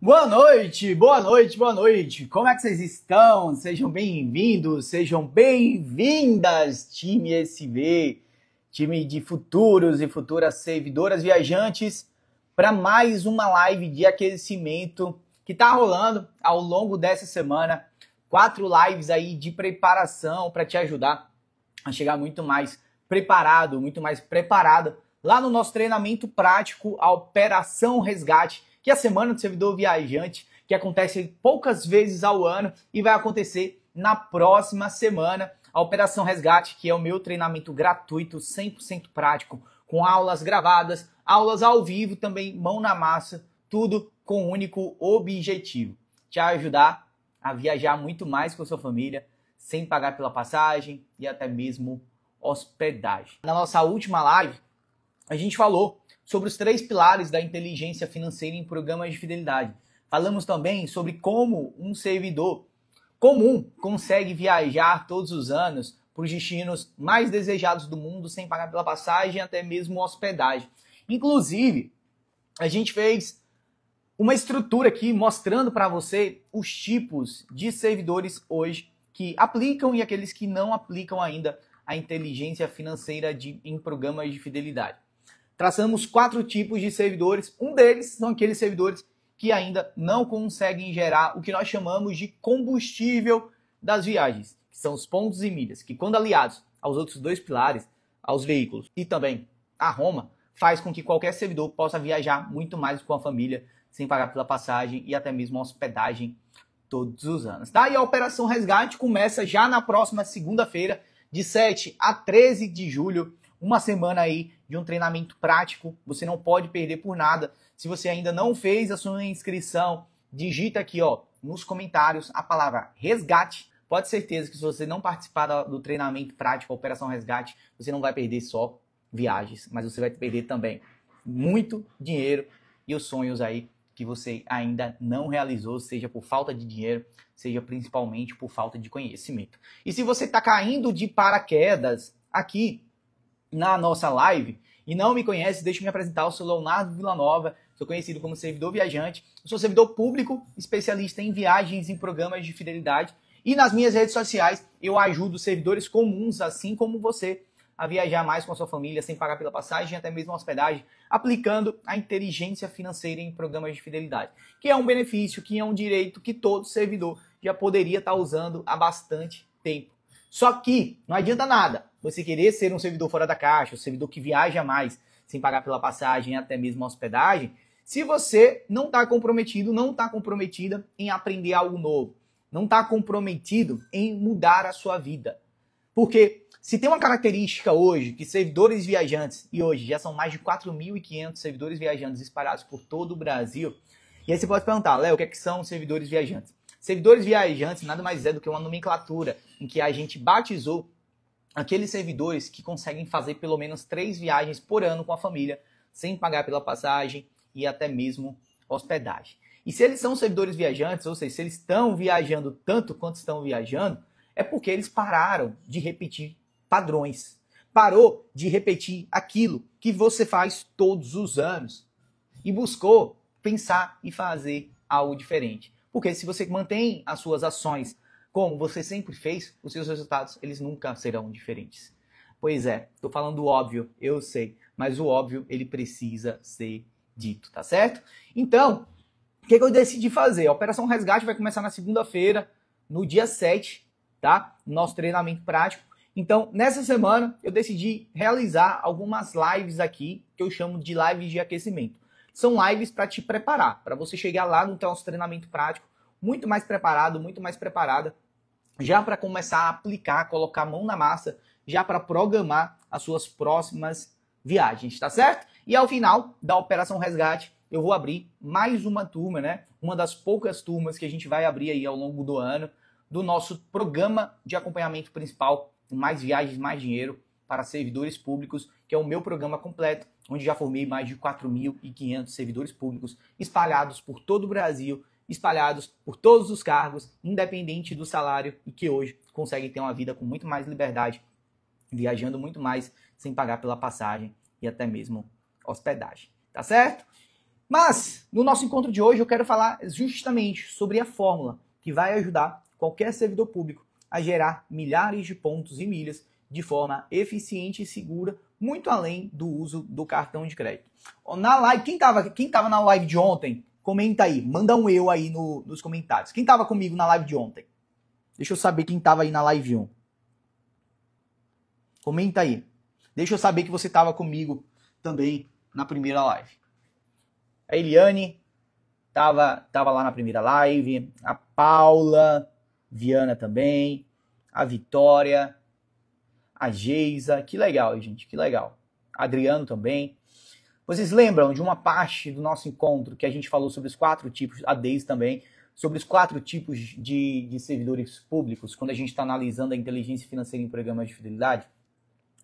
Boa noite, boa noite, boa noite. Como é que vocês estão? Sejam bem-vindos, sejam bem-vindas, time SV, time de futuros e futuras servidoras viajantes, para mais uma live de aquecimento que tá rolando ao longo dessa semana. 4 lives aí de preparação para te ajudar a chegar muito mais preparado, muito mais preparada lá no nosso treinamento prático, a Operação Resgate, que é a Semana do Servidor Viajante, que acontece poucas vezes ao ano e vai acontecer na próxima semana. A Operação Resgate, que é o meu treinamento gratuito, 100% prático, com aulas gravadas, aulas ao vivo também, mão na massa, tudo com um único objetivo: te ajudar a viajar muito mais com a sua família, sem pagar pela passagem e até mesmo hospedagem. Na nossa última live, a gente falou sobre os 3 pilares da inteligência financeira em programas de fidelidade. Falamos também sobre como um servidor comum consegue viajar todos os anos para os destinos mais desejados do mundo sem pagar pela passagem e até mesmo hospedagem. Inclusive, a gente fez uma estrutura aqui mostrando para você os tipos de servidores hoje que aplicam e aqueles que não aplicam ainda a inteligência financeira em programas de fidelidade. Traçamos 4 tipos de servidores. Um deles são aqueles servidores que ainda não conseguem gerar o que nós chamamos de combustível das viagens, que são os pontos e milhas, que quando aliados aos outros 2 pilares, aos veículos e também a Roma, faz com que qualquer servidor possa viajar muito mais com a família, sem pagar pela passagem e até mesmo hospedagem todos os anos. Tá? E a Operação Resgate começa já na próxima segunda-feira, de 7 a 13 de julho, uma semana aí de um treinamento prático. Você não pode perder por nada. Se você ainda não fez a sua inscrição, digita aqui nos comentários a palavra resgate. Pode ter certeza que se você não participar do treinamento prático, a Operação Resgate, você não vai perder só viagens, mas você vai perder também muito dinheiro e os sonhos aí que você ainda não realizou, seja por falta de dinheiro, seja principalmente por falta de conhecimento. E se você está caindo de paraquedas aqui na nossa live e não me conhece, deixa eu me apresentar. Eu sou Leonardo Villanova, sou conhecido como servidor viajante, eu sou servidor público, especialista em viagens em programas de fidelidade, e nas minhas redes sociais eu ajudo servidores comuns, assim como você, a viajar mais com a sua família sem pagar pela passagem, até mesmo hospedagem, aplicando a inteligência financeira em programas de fidelidade, que é um benefício, que é um direito que todo servidor já poderia estar usando há bastante tempo. Só que não adianta nada você querer ser um servidor fora da caixa, um servidor que viaja mais sem pagar pela passagem e até mesmo hospedagem, se você não está comprometido, não está comprometida em aprender algo novo, não está comprometido em mudar a sua vida. Porque se tem uma característica hoje que servidores viajantes, e hoje já são mais de 4.500 servidores viajantes espalhados por todo o Brasil, e aí você pode perguntar: Léo, o que é que são servidores viajantes? Servidores viajantes nada mais é do que uma nomenclatura em que a gente batizou aqueles servidores que conseguem fazer pelo menos 3 viagens por ano com a família, sem pagar pela passagem e até mesmo hospedagem. E se eles são servidores viajantes, ou seja, se eles estão viajando tanto quanto estão viajando, é porque eles pararam de repetir padrões. Parou de repetir aquilo que você faz todos os anos e buscou pensar e fazer algo diferente. Porque se você mantém as suas ações como você sempre fez, os seus resultados eles nunca serão diferentes. Pois é, estou falando o óbvio, eu sei, mas o óbvio ele precisa ser dito, tá certo? Então, o que eu decidi fazer? A Operação Resgate vai começar na segunda-feira, no dia 7, tá? Nosso treinamento prático. Então, nessa semana, eu decidi realizar algumas lives aqui, que eu chamo de lives de aquecimento. São lives para te preparar, para você chegar lá no nosso treinamento prático muito mais preparado, muito mais preparada, já para começar a aplicar, colocar a mão na massa, já para programar as suas próximas viagens, tá certo? E ao final da Operação Resgate, eu vou abrir mais uma turma, né? Uma das poucas turmas que a gente vai abrir aí ao longo do ano, do nosso programa de acompanhamento principal, Mais Viagens, Mais Dinheiro, para servidores públicos, que é o meu programa completo, onde já formei mais de 4.500 servidores públicos espalhados por todo o Brasil, espalhados por todos os cargos, independente do salário, e que hoje conseguem ter uma vida com muito mais liberdade, viajando muito mais, sem pagar pela passagem e até mesmo hospedagem. Tá certo? Mas, no nosso encontro de hoje, eu quero falar justamente sobre a fórmula que vai ajudar qualquer servidor público a gerar milhares de pontos e milhas de forma eficiente e segura, muito além do uso do cartão de crédito. Na live, quem tava na live de ontem, comenta aí, manda um eu aí nos comentários. Quem tava comigo na live de ontem? Deixa eu saber quem tava aí na live 1. Comenta aí. Deixa eu saber que você tava comigo também na primeira live. A Eliane tava lá na primeira live, a Paula, Viana também, a Vitória, a Geisa, que legal, gente, que legal. Adriano também. Vocês lembram de uma parte do nosso encontro que a gente falou sobre os 4 tipos, a Deise também, sobre os 4 tipos de servidores públicos, quando a gente está analisando a inteligência financeira em programas de fidelidade?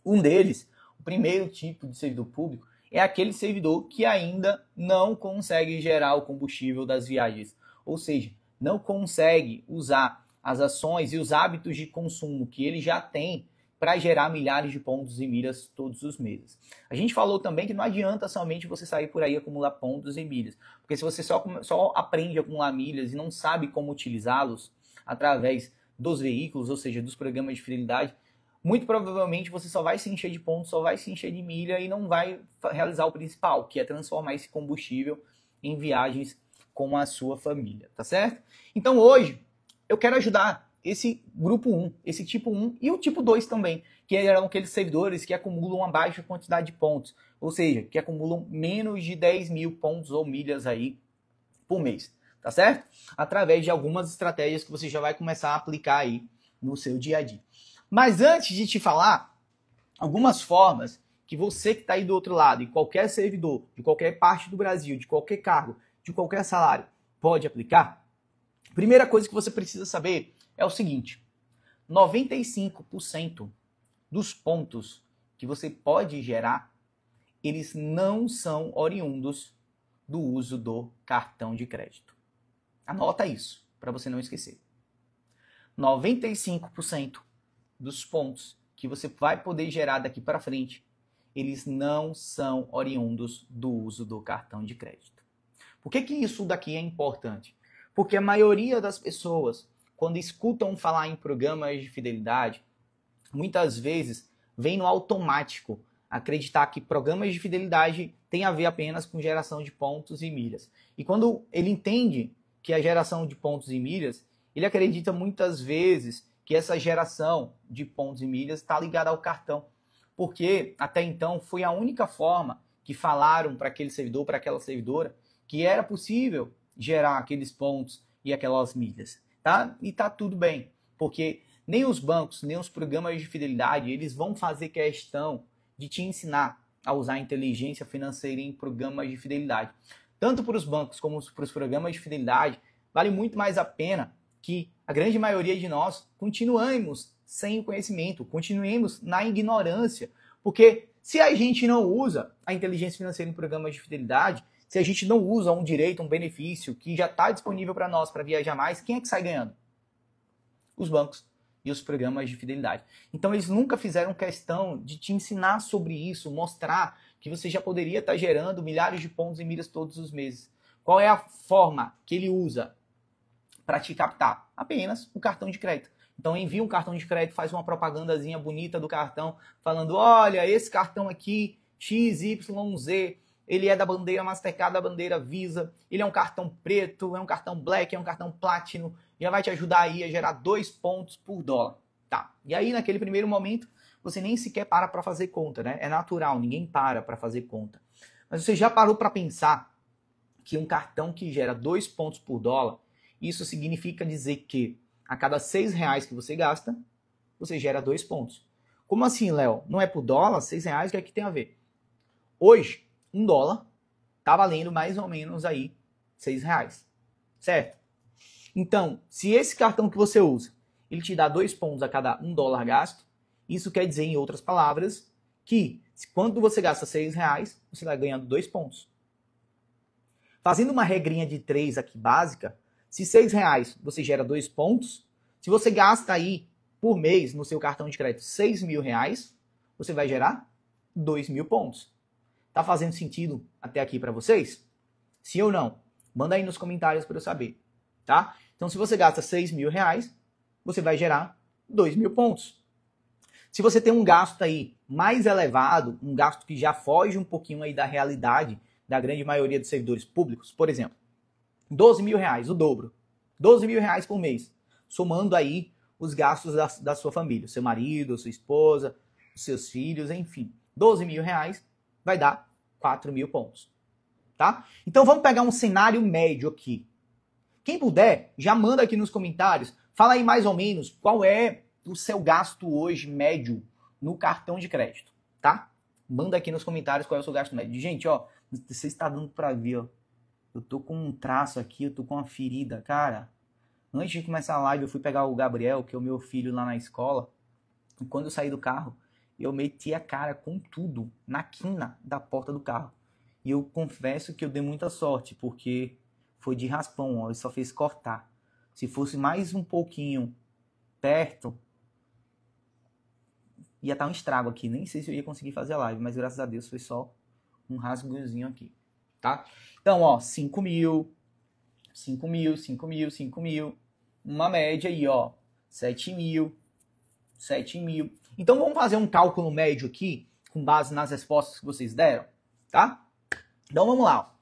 Um deles, o primeiro tipo de servidor público, é aquele servidor que ainda não consegue gerar o combustível das viagens. Ou seja, não consegue usar as ações e os hábitos de consumo que ele já tem para gerar milhares de pontos e milhas todos os meses. A gente falou também que não adianta somente você sair por aí e acumular pontos e milhas. Porque se você só aprende a acumular milhas e não sabe como utilizá-los através dos veículos, ou seja, dos programas de fidelidade, muito provavelmente você só vai se encher de pontos, só vai se encher de milha e não vai realizar o principal, que é transformar esse combustível em viagens com a sua família, tá certo? Então hoje eu quero ajudar esse grupo 1, esse tipo 1 e o tipo 2 também, que eram aqueles servidores que acumulam uma baixa quantidade de pontos, ou seja, que acumulam menos de 10 mil pontos ou milhas aí por mês, tá certo? Através de algumas estratégias que você já vai começar a aplicar aí no seu dia a dia. Mas antes de te falar algumas formas que você que está aí do outro lado, em qualquer servidor, de qualquer parte do Brasil, de qualquer cargo, de qualquer salário, pode aplicar, a primeira coisa que você precisa saber é o seguinte: 95% dos pontos que você pode gerar, eles não são oriundos do uso do cartão de crédito. Anota isso, para você não esquecer. 95% dos pontos que você vai poder gerar daqui para frente, eles não são oriundos do uso do cartão de crédito. Por que isso daqui é importante? Porque a maioria das pessoas, quando escutam falar em programas de fidelidade, muitas vezes vem no automático acreditar que programas de fidelidade têm a ver apenas com geração de pontos e milhas. E quando ele entende que a geração de pontos e milhas, ele acredita muitas vezes que essa geração de pontos e milhas está ligada ao cartão. Porque até então foi a única forma que falaram para aquele servidor, para aquela servidora, que era possível gerar aqueles pontos e aquelas milhas. Tá? E tá tudo bem, porque nem os bancos, nem os programas de fidelidade, eles vão fazer questão de te ensinar a usar a inteligência financeira em programas de fidelidade. Tanto para os bancos como para os programas de fidelidade, vale muito mais a pena que a grande maioria de nós continuemos sem o conhecimento, continuemos na ignorância, porque se a gente não usa a inteligência financeira em programas de fidelidade, se a gente não usa um direito, um benefício que já está disponível para nós para viajar mais, quem é que sai ganhando? Os bancos e os programas de fidelidade. Então eles nunca fizeram questão de te ensinar sobre isso, mostrar que você já poderia estar gerando milhares de pontos e milhas todos os meses. Qual é a forma que ele usa para te captar? Apenas o cartão de crédito. Então envia um cartão de crédito, faz uma propagandazinha bonita do cartão, falando, olha, esse cartão aqui, XYZ, ele é da bandeira Mastercard, da bandeira Visa, ele é um cartão preto, é um cartão Black, é um cartão Platinum, já vai te ajudar aí a gerar 2 pontos por dólar. Tá. E aí, naquele primeiro momento, você nem sequer para fazer conta, né? É natural, ninguém para fazer conta. Mas você já parou para pensar que um cartão que gera 2 pontos por dólar, isso significa dizer que a cada R$6 que você gasta, você gera 2 pontos. Como assim, Léo? Não é por dólar? R$6, o que é que tem a ver? Hoje, $1 tá valendo mais ou menos aí R$6, certo? Então, se esse cartão que você usa, ele te dá 2 pontos a cada $1 gasto, isso quer dizer, em outras palavras, que quando você gasta R$6, você vai ganhando 2 pontos. Fazendo uma regrinha de 3 aqui básica, se R$6 você gera 2 pontos, se você gasta aí por mês no seu cartão de crédito R$6.000, você vai gerar 2.000 pontos. Tá fazendo sentido até aqui para vocês? Sim ou não? Manda aí nos comentários para eu saber, tá? Então, se você gasta R$6.000, você vai gerar 2.000 pontos. Se você tem um gasto aí mais elevado, um gasto que já foge um pouquinho aí da realidade da grande maioria dos servidores públicos, por exemplo, R$12.000, o dobro. R$12.000 por mês, somando aí os gastos da sua família, seu marido, sua esposa, os seus filhos, enfim. R$12.000 vai dar 4.000 pontos, tá? Então vamos pegar um cenário médio aqui. Quem puder, já manda aqui nos comentários, fala aí mais ou menos qual é o seu gasto hoje médio no cartão de crédito, tá? Manda aqui nos comentários qual é o seu gasto médio. Gente, ó, você está dando pra ver, ó. Eu tô com um traço aqui, eu tô com uma ferida, cara. Antes de começar a live, eu fui pegar o Gabriel, que é o meu filho lá na escola. E quando eu saí do carro, eu meti a cara com tudo na quina da porta do carro. E eu confesso que eu dei muita sorte, porque foi de raspão, ó, ele só fez cortar. Se fosse mais um pouquinho perto, ia estar um estrago aqui. Nem sei se eu ia conseguir fazer a live, mas graças a Deus foi só um rasgozinho aqui, tá? Então, ó, 5.000, 5.000, 5.000, 5.000. Uma média aí, ó, 7.000, 7.000. Então, vamos fazer um cálculo médio aqui, com base nas respostas que vocês deram, tá? Então, vamos lá.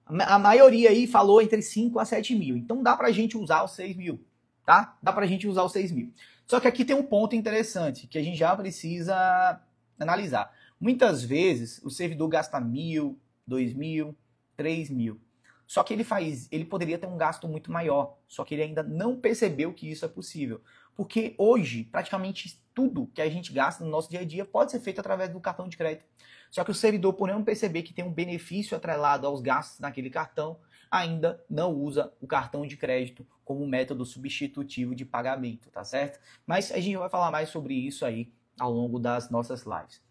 A maioria aí falou entre 5 a 7.000. Então, dá pra gente usar os 6.000, tá? Dá pra gente usar os 6.000. Só que aqui tem um ponto interessante, que a gente já precisa analisar. Muitas vezes, o servidor gasta 1.000, 2.000, 3.000. Só que ele poderia ter um gasto muito maior, só que ele ainda não percebeu que isso é possível. Porque hoje, praticamente tudo que a gente gasta no nosso dia a dia pode ser feito através do cartão de crédito. Só que o servidor, por não perceber que tem um benefício atrelado aos gastos naquele cartão, ainda não usa o cartão de crédito como método substitutivo de pagamento, tá certo? Mas a gente vai falar mais sobre isso aí ao longo das nossas lives.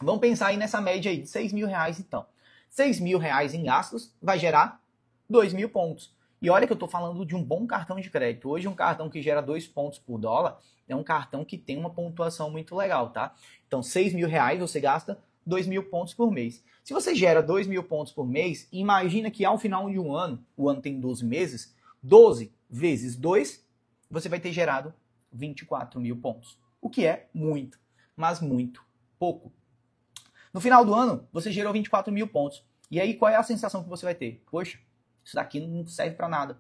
Vamos pensar aí nessa média aí de R$6.000 então. R$6.000 em gastos vai gerar 2.000 pontos. E olha que eu estou falando de um bom cartão de crédito. Hoje um cartão que gera 2 pontos por dólar é um cartão que tem uma pontuação muito legal, tá? Então R$6.000 você gasta 2.000 pontos por mês. Se você gera 2.000 pontos por mês, imagina que ao final de um ano, o ano tem 12 meses, 12 vezes 2, você vai ter gerado 24.000 pontos. O que é muito, mas muito pouco. No final do ano, você gerou 24.000 pontos. E aí, qual é a sensação que você vai ter? Poxa, isso daqui não serve para nada.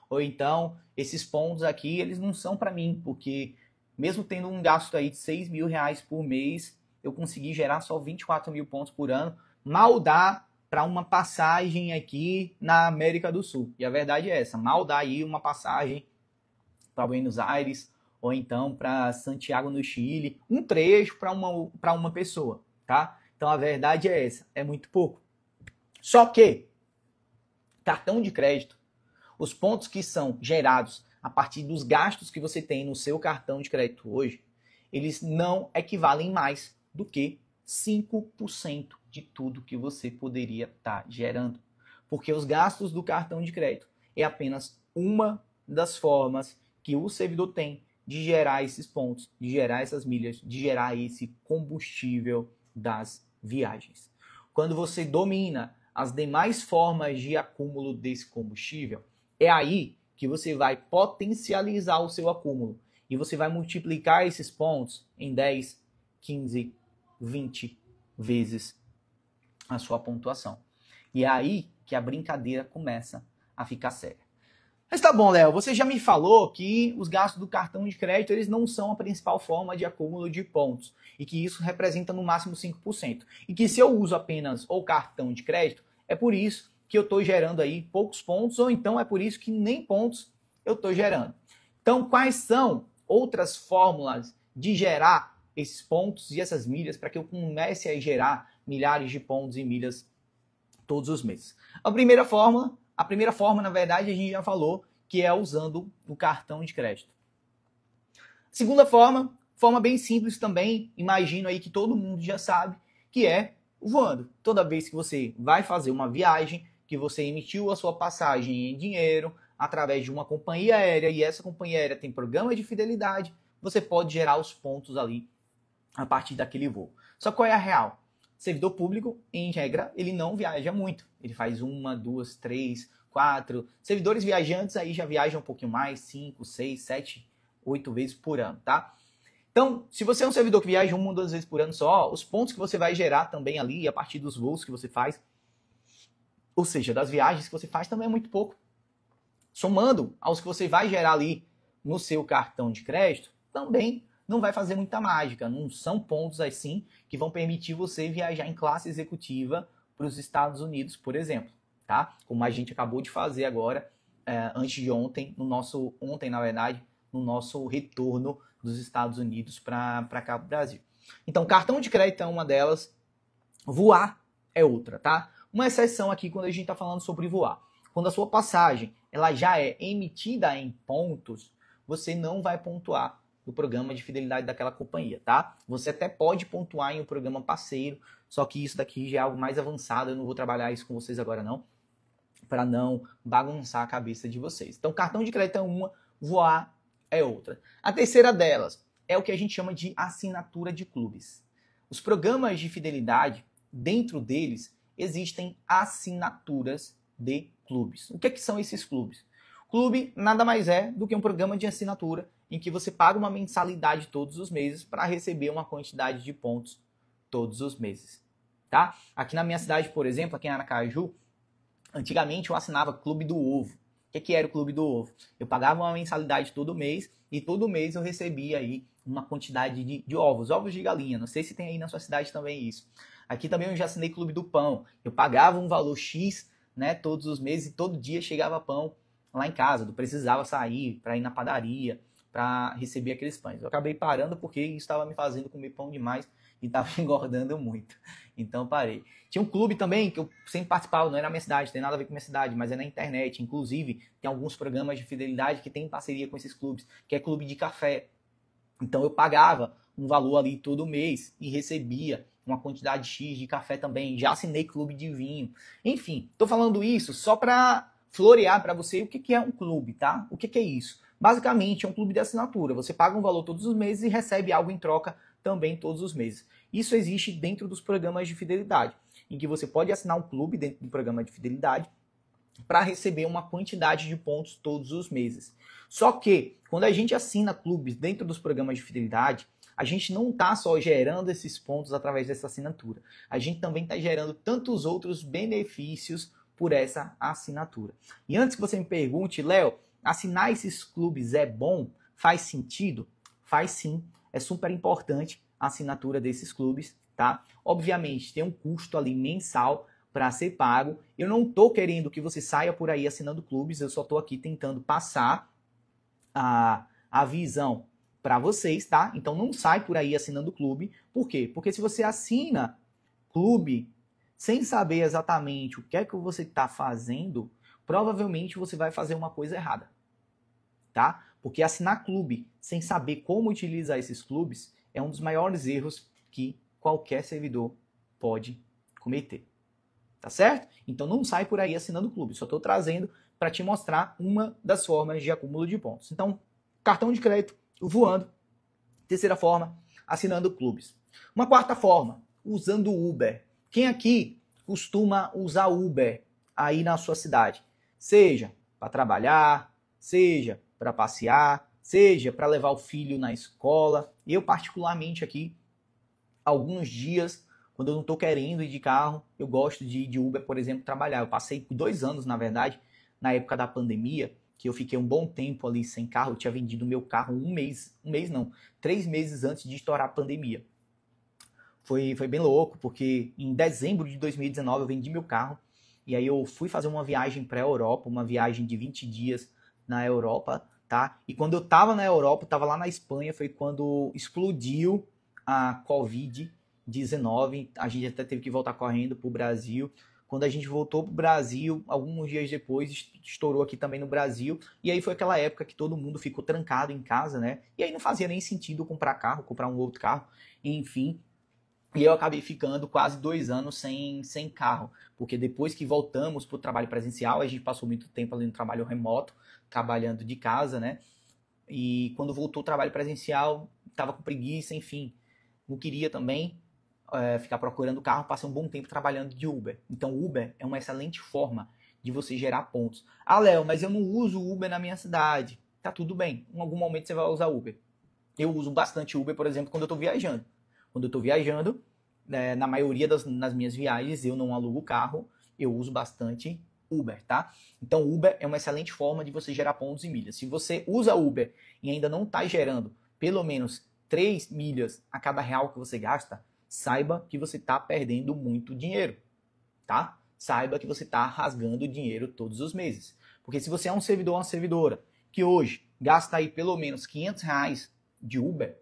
Ou então, esses pontos aqui, eles não são para mim, porque mesmo tendo um gasto aí de R$6.000 por mês, eu consegui gerar só 24.000 pontos por ano. Mal dá para uma passagem aqui na América do Sul. E a verdade é essa, mal dá aí uma passagem para Buenos Aires ou então para Santiago no Chile, um trecho para uma pessoa, tá? Então a verdade é essa, é muito pouco. Só que cartão de crédito, os pontos que são gerados a partir dos gastos que você tem no seu cartão de crédito hoje, eles não equivalem mais do que 5% de tudo que você poderia estar gerando. Porque os gastos do cartão de crédito é apenas uma das formas que o servidor tem de gerar esses pontos, de gerar essas milhas, de gerar esse combustível das viagens. Quando você domina as demais formas de acúmulo desse combustível, é aí que você vai potencializar o seu acúmulo. E você vai multiplicar esses pontos em 10, 15, 20 vezes a sua pontuação. E é aí que a brincadeira começa a ficar séria. Mas tá bom, Léo, você já me falou que os gastos do cartão de crédito eles não são a principal forma de acúmulo de pontos e que isso representa no máximo 5%. E que se eu uso apenas o cartão de crédito, é por isso que eu estou gerando aí poucos pontos ou então é por isso que nem pontos eu estou gerando. Então, quais são outras fórmulas de gerar esses pontos e essas milhas para que eu comece a gerar milhares de pontos e milhas todos os meses? A primeira forma, na verdade, a gente já falou, que é usando o cartão de crédito. Segunda forma bem simples também, imagino aí que todo mundo já sabe, que é voando. Toda vez que você vai fazer uma viagem, que você emitiu a sua passagem em dinheiro através de uma companhia aérea e essa companhia aérea tem programa de fidelidade, você pode gerar os pontos ali a partir daquele voo. Só qual é a real? Servidor público, em regra, ele não viaja muito. Ele faz 1, 2, 3, 4. Servidores viajantes aí já viajam um pouquinho mais, 5, 6, 7, 8 vezes por ano, tá? Então, se você é um servidor que viaja 1 ou 2 vezes por ano só, os pontos que você vai gerar também ali, a partir dos voos que você faz, ou seja, das viagens que você faz, também é muito pouco. Somando aos que você vai gerar ali no seu cartão de crédito, também não vai fazer muita mágica. Não são pontos assim que vão permitir você viajar em classe executiva para os Estados Unidos, por exemplo, tá? Como a gente acabou de fazer agora, antes de ontem, ontem na verdade, no nosso retorno dos Estados Unidos para cá para o Brasil. Então, cartão de crédito é uma delas, voar é outra, tá? Uma exceção aqui quando a gente está falando sobre voar. Quando a sua passagem ela já é emitida em pontos, você não vai pontuar no programa de fidelidade daquela companhia, tá? Você até pode pontuar em um programa parceiro, só que isso daqui já é algo mais avançado, eu não vou trabalhar isso com vocês agora não, para não bagunçar a cabeça de vocês. Então, cartão de crédito é uma, voar é outra. A terceira delas é o que a gente chama de assinatura de clubes. Os programas de fidelidade, dentro deles, existem assinaturas de clubes. O que são esses clubes? Clube nada mais é do que um programa de assinatura em que você paga uma mensalidade todos os meses para receber uma quantidade de pontos todos os meses. Tá? Aqui na minha cidade, por exemplo, aqui em Aracaju, antigamente eu assinava Clube do Ovo. O que era o Clube do Ovo? Eu pagava uma mensalidade todo mês e todo mês eu recebia aí uma quantidade de ovos de galinha. Não sei se tem aí na sua cidade também isso. Aqui também eu já assinei Clube do Pão. Eu pagava um valor X, né, todos os meses e todo dia chegava pão lá em casa. Não precisava sair para ir na padaria para receber aqueles pães. Eu acabei parando porque isso estava me fazendo comer pão demais e estava engordando muito. Então parei. Tinha um clube também que eu sempre participava, não é na minha cidade, tem nada a ver com a minha cidade, mas é na internet. Inclusive, tem alguns programas de fidelidade que tem parceria com esses clubes, que é clube de café. Então eu pagava um valor ali todo mês e recebia uma quantidade X de café também. Já assinei clube de vinho. Enfim, tô falando isso só para florear para você o que é um clube, tá? O que é isso? Basicamente é um clube de assinatura. Você paga um valor todos os meses e recebe algo em troca também todos os meses. Isso existe dentro dos programas de fidelidade, em que você pode assinar um clube dentro do programa de fidelidade para receber uma quantidade de pontos todos os meses. Só que, quando a gente assina clubes dentro dos programas de fidelidade, a gente não está só gerando esses pontos através dessa assinatura. A gente também está gerando tantos outros benefícios por essa assinatura. E antes que você me pergunte, Léo, assinar esses clubes é bom? Faz sentido? Faz sim. É super importante a assinatura desses clubes, tá? Obviamente, tem um custo ali mensal para ser pago. Eu não estou querendo que você saia por aí assinando clubes, eu só estou aqui tentando passar a visão para vocês, tá? Então não sai por aí assinando clube. Por quê? Porque se você assina clube sem saber exatamente o que é que você está fazendo, provavelmente você vai fazer uma coisa errada, tá? Porque assinar clube sem saber como utilizar esses clubes é um dos maiores erros que qualquer servidor pode cometer. Tá certo? Então não sai por aí assinando clube. Só estou trazendo para te mostrar uma das formas de acúmulo de pontos. Então, cartão de crédito voando. Terceira forma, assinando clubes. Uma quarta forma, usando Uber. Quem aqui costuma usar Uber aí na sua cidade? Seja para trabalhar, seja para passear, seja para levar o filho na escola. Eu, particularmente aqui, alguns dias, quando eu não estou querendo ir de carro, eu gosto de ir de Uber, por exemplo, trabalhar. Eu passei 2 anos, na verdade, na época da pandemia, que eu fiquei um bom tempo ali sem carro. Eu tinha vendido meu carro 3 meses antes de estourar a pandemia. Foi bem louco, porque em dezembro de 2019 eu vendi meu carro, e aí eu fui fazer uma viagem para a Europa, uma viagem de 20 dias na Europa, tá? E quando eu estava na Europa, estava lá na Espanha, foi quando explodiu a Covid-19, a gente até teve que voltar correndo para o Brasil. Quando a gente voltou para o Brasil, alguns dias depois, estourou aqui também no Brasil, e aí foi aquela época que todo mundo ficou trancado em casa, né? E aí não fazia nem sentido comprar carro, comprar um outro carro, enfim. E eu acabei ficando quase 2 anos sem carro, porque depois que voltamos para o trabalho presencial, a gente passou muito tempo ali no trabalho remoto, trabalhando de casa, né? E quando voltou o trabalho presencial, estava com preguiça, enfim, não queria também ficar procurando carro, passar um bom tempo trabalhando de Uber. Então, Uber é uma excelente forma de você gerar pontos. Ah, Léo, mas eu não uso Uber na minha cidade. Tá tudo bem, em algum momento você vai usar Uber. Eu uso bastante Uber, por exemplo, quando eu estou viajando. Quando eu estou viajando, na maioria das minhas viagens, eu não alugo carro, eu uso bastante Uber, tá? Então, Uber é uma excelente forma de você gerar pontos e milhas. Se você usa Uber e ainda não está gerando pelo menos 3 milhas a cada real que você gasta, saiba que você está perdendo muito dinheiro, tá? Saiba que você está rasgando dinheiro todos os meses. Porque se você é um servidor ou uma servidora que hoje gasta aí pelo menos R$500 de Uber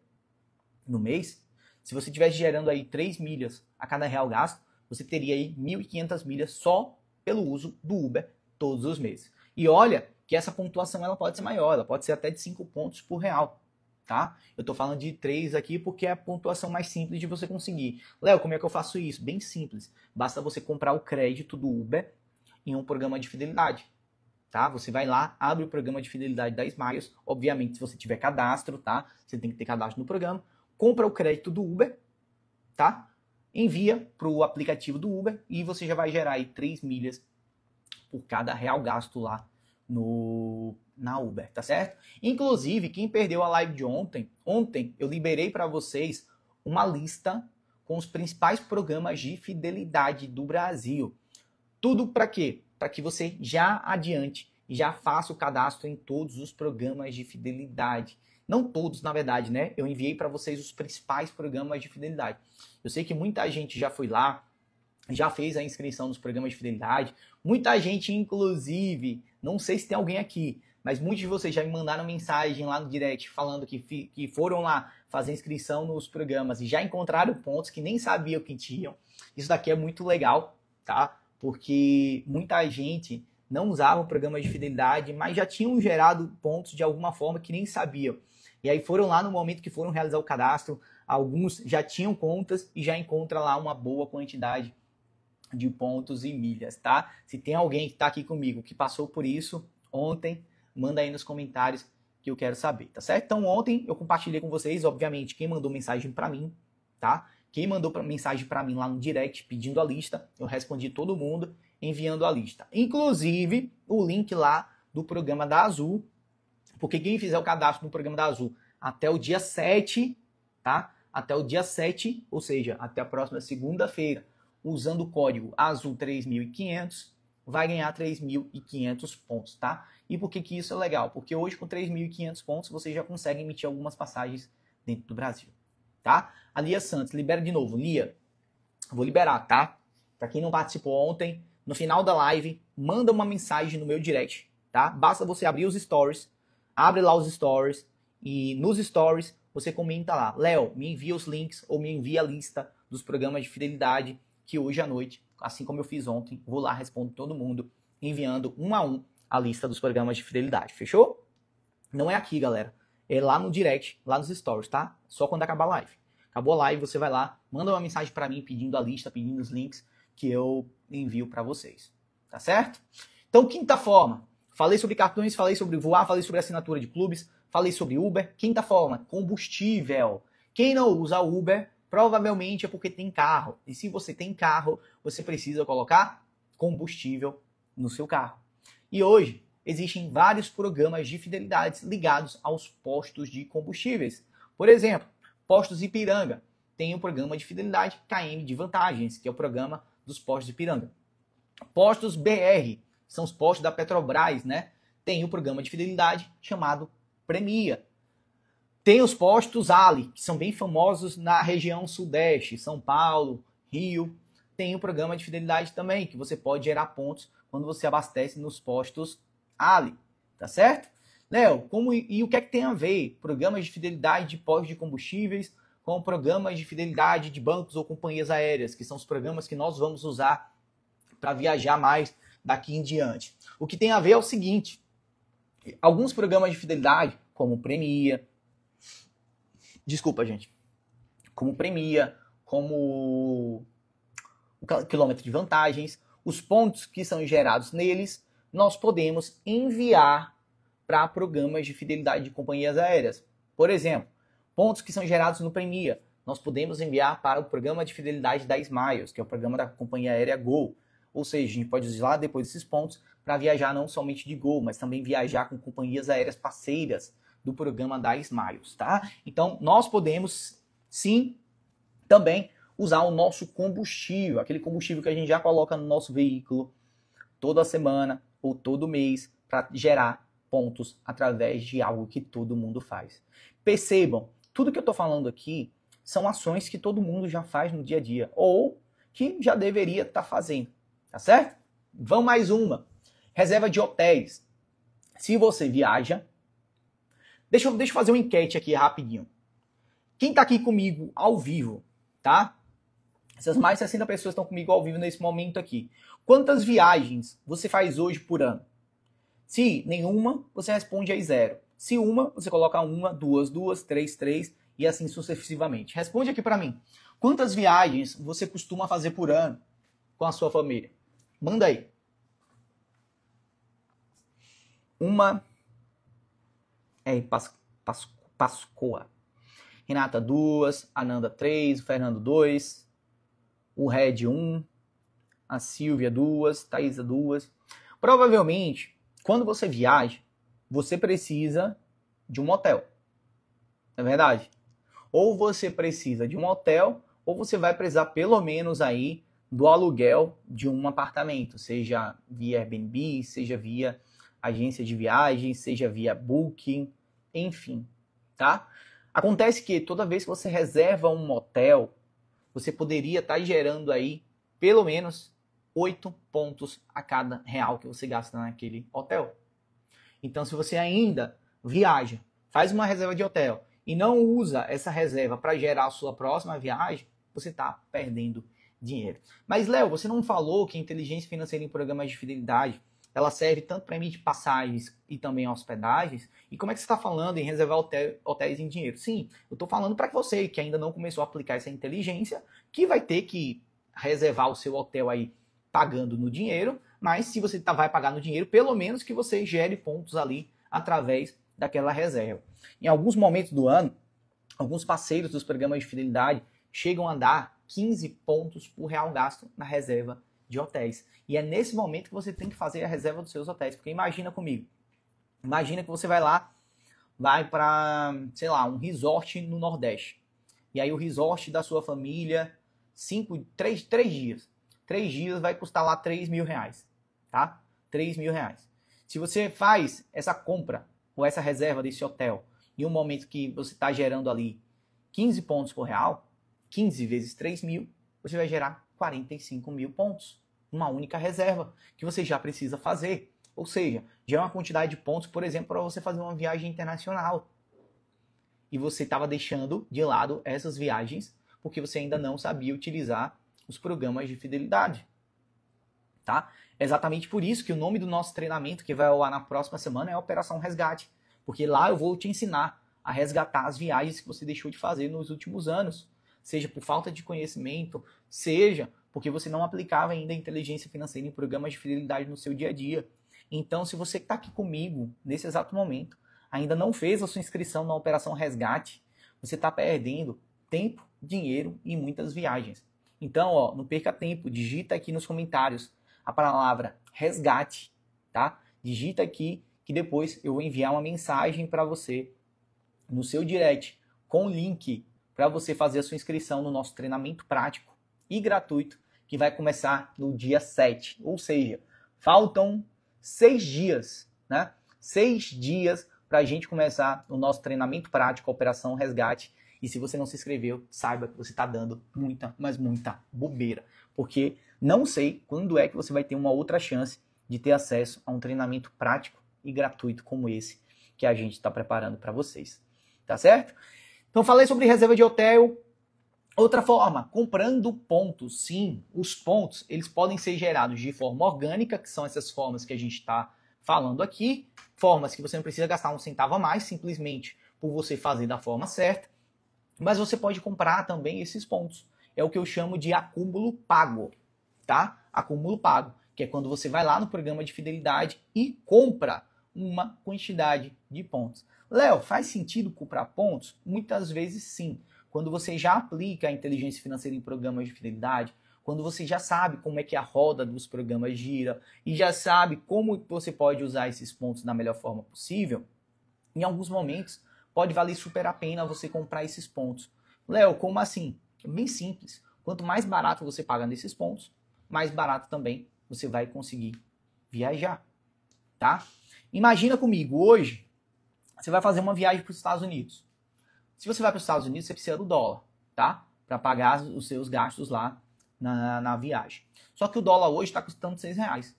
no mês, se você estivesse gerando aí 3 milhas a cada real gasto, você teria aí 1.500 milhas só pelo uso do Uber todos os meses. E olha que essa pontuação ela pode ser maior, ela pode ser até de 5 pontos por real. Tá? Eu estou falando de 3 aqui porque é a pontuação mais simples de você conseguir. Léo, como é que eu faço isso? Bem simples. Basta você comprar o crédito do Uber em um programa de fidelidade. Tá? Você vai lá, abre o programa de fidelidade da Smiles. Obviamente, se você tiver cadastro, tá? Você tem que ter cadastro no programa. Compra o crédito do Uber, tá? Envia para o aplicativo do Uber e você já vai gerar aí 3 milhas por cada real gasto lá na Uber, tá certo? Inclusive, quem perdeu a live de ontem eu liberei para vocês uma lista com os principais programas de fidelidade do Brasil. Tudo para quê? Para que você já adiante, já faça o cadastro em todos os programas de fidelidade. Não todos, na verdade, né? Eu enviei para vocês os principais programas de fidelidade. Eu sei que muita gente já foi lá, já fez a inscrição nos programas de fidelidade. Muita gente, inclusive, não sei se tem alguém aqui, mas muitos de vocês já me mandaram mensagem lá no direct falando que foram lá fazer inscrição nos programas e já encontraram pontos que nem sabiam que tinham. Isso daqui é muito legal, tá? Porque muita gente não usava o programa de fidelidade, mas já tinham gerado pontos de alguma forma que nem sabiam. E aí foram lá no momento que foram realizar o cadastro, alguns já tinham contas e já encontram lá uma boa quantidade de pontos e milhas, tá? Se tem alguém que está aqui comigo que passou por isso ontem, manda aí nos comentários que eu quero saber, tá certo? Então ontem eu compartilhei com vocês, obviamente, quem mandou mensagem para mim, tá? Quem mandou mensagem para mim lá no direct pedindo a lista, eu respondi todo mundo enviando a lista. Inclusive o link lá do programa da Azul, porque quem fizer o cadastro no programa da Azul até o dia 7, tá? Até o dia 7, ou seja, até a próxima segunda-feira, usando o código AZUL3500, vai ganhar 3.500 pontos, tá? E por que isso é legal? Porque hoje com 3.500 pontos você já consegue emitir algumas passagens dentro do Brasil, tá? A Lia Santos, libera de novo. Lia, vou liberar, tá? Para quem não participou ontem, no final da live, manda uma mensagem no meu direct, tá? Basta você abrir os stories, abre lá os stories e nos stories você comenta lá, Léo, me envia os links ou me envia a lista dos programas de fidelidade que hoje à noite, assim como eu fiz ontem, vou lá, respondo todo mundo, enviando um a um a lista dos programas de fidelidade, fechou? Não é aqui, galera, é lá no direct, lá nos stories, tá? Só quando acabar a live. Acabou a live, você vai lá, manda uma mensagem para mim pedindo a lista, pedindo os links que eu envio para vocês, tá certo? Então, quinta forma, falei sobre cartões, falei sobre voar, falei sobre assinatura de clubes, falei sobre Uber. Quinta forma, combustível. Quem não usa Uber, provavelmente é porque tem carro. E se você tem carro, você precisa colocar combustível no seu carro. E hoje existem vários programas de fidelidade ligados aos postos de combustíveis. Por exemplo, Postos Ipiranga tem o programa de fidelidade KM de Vantagens, que é o programa dos Postos de Ipiranga. Postos BR, são os postos da Petrobras, né? Tem o programa de fidelidade chamado Premia. Tem os postos Ali, que são bem famosos na região sudeste, São Paulo, Rio. Tem o programa de fidelidade também, que você pode gerar pontos quando você abastece nos postos Ali, tá certo? Léo, e o que é que tem a ver programas de fidelidade de postos de combustíveis com programas de fidelidade de bancos ou companhias aéreas, que são os programas que nós vamos usar para viajar mais daqui em diante? O que tem a ver é o seguinte, alguns programas de fidelidade, como Premia, como o quilômetro de vantagens, os pontos que são gerados neles, nós podemos enviar para programas de fidelidade de companhias aéreas. Por exemplo, pontos que são gerados no Premia, nós podemos enviar para o programa de fidelidade da Smiles, que é o programa da companhia aérea Gol. Ou seja, a gente pode usar depois desses pontos para viajar não somente de Gol, mas também viajar com companhias aéreas parceiras do programa da Smiles, tá? Então, nós podemos, sim, também usar o nosso combustível, aquele combustível que a gente já coloca no nosso veículo toda semana ou todo mês para gerar pontos através de algo que todo mundo faz. Percebam, tudo que eu estou falando aqui são ações que todo mundo já faz no dia a dia ou que já deveria estar fazendo, tá certo? Vamos mais uma. Reserva de hotéis. Se você viaja, deixa eu fazer uma enquete aqui rapidinho. Quem está aqui comigo ao vivo, tá? Essas mais de 60 pessoas estão comigo ao vivo nesse momento aqui. Quantas viagens você faz hoje por ano? Se nenhuma, você responde aí 0. Se uma, você coloca 1, 2, 3, 3 e assim sucessivamente. Responde aqui para mim. Quantas viagens você costuma fazer por ano com a sua família? Manda aí. Uma. Pascoa. Renata 2, Ananda 3, o Fernando 2, o Red 1, a Silvia 2, Thaisa 2. Provavelmente, quando você viaja, você precisa de um hotel. Não é verdade? Ou você precisa de um hotel, ou você vai precisar pelo menos aí do aluguel de um apartamento, seja via Airbnb, seja via agência de viagem, seja via Booking, enfim, tá? Acontece que toda vez que você reserva um hotel, você poderia estar gerando aí pelo menos 8 pontos a cada real que você gasta naquele hotel. Então, se você ainda viaja, faz uma reserva de hotel e não usa essa reserva para gerar a sua próxima viagem, você está perdendo dinheiro. Mas, Léo, você não falou que a inteligência financeira em programas de fidelidade ela serve tanto para emitir passagens e também hospedagens? E como é que você está falando em reservar hotéis em dinheiro? Sim, eu estou falando para você que ainda não começou a aplicar essa inteligência, que vai ter que reservar o seu hotel aí pagando no dinheiro, mas se você vai pagar no dinheiro, pelo menos que você gere pontos ali através daquela reserva. Em alguns momentos do ano, alguns parceiros dos programas de fidelidade chegam a dar 15 pontos por real gasto na reserva de hotéis. E é nesse momento que você tem que fazer a reserva dos seus hotéis. Porque imagina comigo, imagina que você vai lá, vai para, sei lá, um resort no Nordeste. E aí o resort da sua família, 3 dias. 3 dias vai custar lá 3 mil reais, tá? 3 mil reais. Se você faz essa compra ou essa reserva desse hotel em um momento que você está gerando ali 15 pontos por real, 15 vezes 3 mil, você vai gerar 45 mil pontos. Uma única reserva que você já precisa fazer. Ou seja, já é uma quantidade de pontos, por exemplo, para você fazer uma viagem internacional. E você estava deixando de lado essas viagens porque você ainda não sabia utilizar os programas de fidelidade. Tá? É exatamente por isso que o nome do nosso treinamento, que vai ao ar na próxima semana, é Operação Resgate. Porque lá eu vou te ensinar a resgatar as viagens que você deixou de fazer nos últimos anos. Seja por falta de conhecimento, seja porque você não aplicava ainda a inteligência financeira em programas de fidelidade no seu dia a dia. Então, se você está aqui comigo, nesse exato momento, ainda não fez a sua inscrição na Operação Resgate, você está perdendo tempo, dinheiro e muitas viagens. Então, ó, não perca tempo, digita aqui nos comentários a palavra resgate, tá? Digita aqui que depois eu vou enviar uma mensagem para você no seu direct com o link para você fazer a sua inscrição no nosso treinamento prático e gratuito que vai começar no dia 7. Ou seja, faltam 6 dias, né? 6 dias para a gente começar o nosso treinamento prático, Operação Resgate. E se você não se inscreveu, saiba que você está dando muita, mas muita bobeira. Porque não sei quando é que você vai ter uma outra chance de ter acesso a um treinamento prático e gratuito como esse que a gente está preparando para vocês. Tá certo? Então falei sobre reserva de hotel. Outra forma, comprando pontos. Sim, os pontos eles podem ser gerados de forma orgânica, que são essas formas que a gente está falando aqui. Formas que você não precisa gastar um centavo a mais, simplesmente por você fazer da forma certa. Mas você pode comprar também esses pontos. É o que eu chamo de acúmulo pago, tá? Acúmulo pago, que é quando você vai lá no programa de fidelidade e compra uma quantidade de pontos. Léo, faz sentido comprar pontos? Muitas vezes sim, quando você já aplica a inteligência financeira em programas de fidelidade, quando você já sabe como é que a roda dos programas gira e já sabe como você pode usar esses pontos da melhor forma possível, em alguns momentos pode valer super a pena você comprar esses pontos. Léo, como assim? Bem simples. Quanto mais barato você paga nesses pontos, mais barato também você vai conseguir viajar, tá? Imagina comigo, hoje você vai fazer uma viagem para os Estados Unidos. Se você vai para os Estados Unidos, você precisa do dólar, tá? Para pagar os seus gastos lá na viagem. Só que o dólar hoje está custando R$6.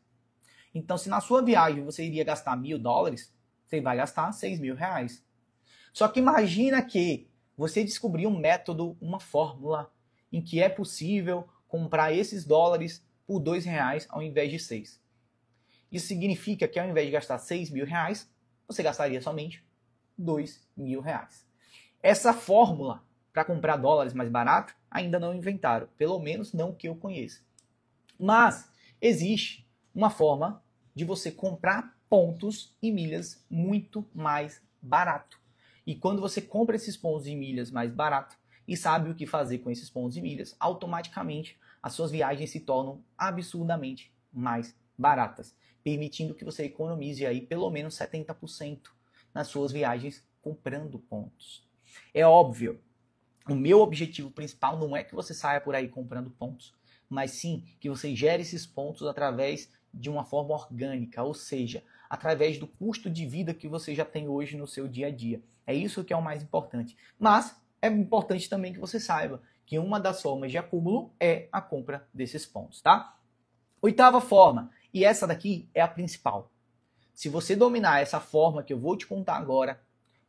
Então, se na sua viagem você iria gastar $1.000, você vai gastar R$6.000. Só que imagina que você descobriu um método, uma fórmula, em que é possível comprar esses dólares por R$2 ao invés de 6. Isso significa que ao invés de gastar R$6.000, você gastaria somente R$2.000. Essa fórmula para comprar dólares mais barato ainda não inventaram, pelo menos não que eu conheça. Mas existe uma forma de você comprar pontos e milhas muito mais barato. E quando você compra esses pontos e milhas mais barato e sabe o que fazer com esses pontos e milhas, automaticamente as suas viagens se tornam absurdamente mais baratas, permitindo que você economize aí pelo menos 70% nas suas viagens comprando pontos. É óbvio, o meu objetivo principal não é que você saia por aí comprando pontos, mas sim que você gere esses pontos através de uma forma orgânica, ou seja, através do custo de vida que você já tem hoje no seu dia a dia. É isso que é o mais importante. Mas é importante também que você saiba que uma das formas de acúmulo é a compra desses pontos, tá? Oitava forma, e essa daqui é a principal. Se você dominar essa forma que eu vou te contar agora,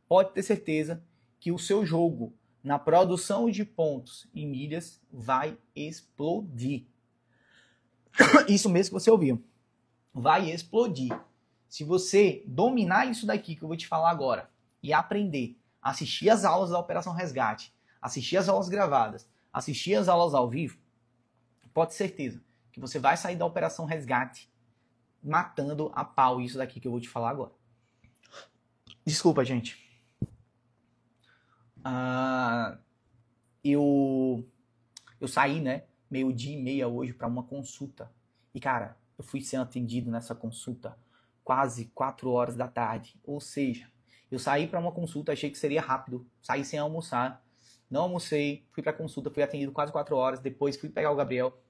pode ter certeza que o seu jogo na produção de pontos e milhas vai explodir. Isso mesmo que você ouviu. Vai explodir. Se você dominar isso daqui que eu vou te falar agora e aprender a assistir as aulas da Operação Resgate, assistir as aulas gravadas, assistir as aulas ao vivo, pode ter certeza que você vai sair da Operação Resgate matando a pau isso daqui que eu vou te falar agora. Desculpa, gente. Eu saí, né, 12:30 hoje para uma consulta. E, cara, eu fui sendo atendido nessa consulta quase 4 horas da tarde. Ou seja, eu saí para uma consulta, achei que seria rápido. Saí sem almoçar. Não almocei, fui para a consulta, fui atendido quase 4 horas. Depois fui pegar o Gabriel,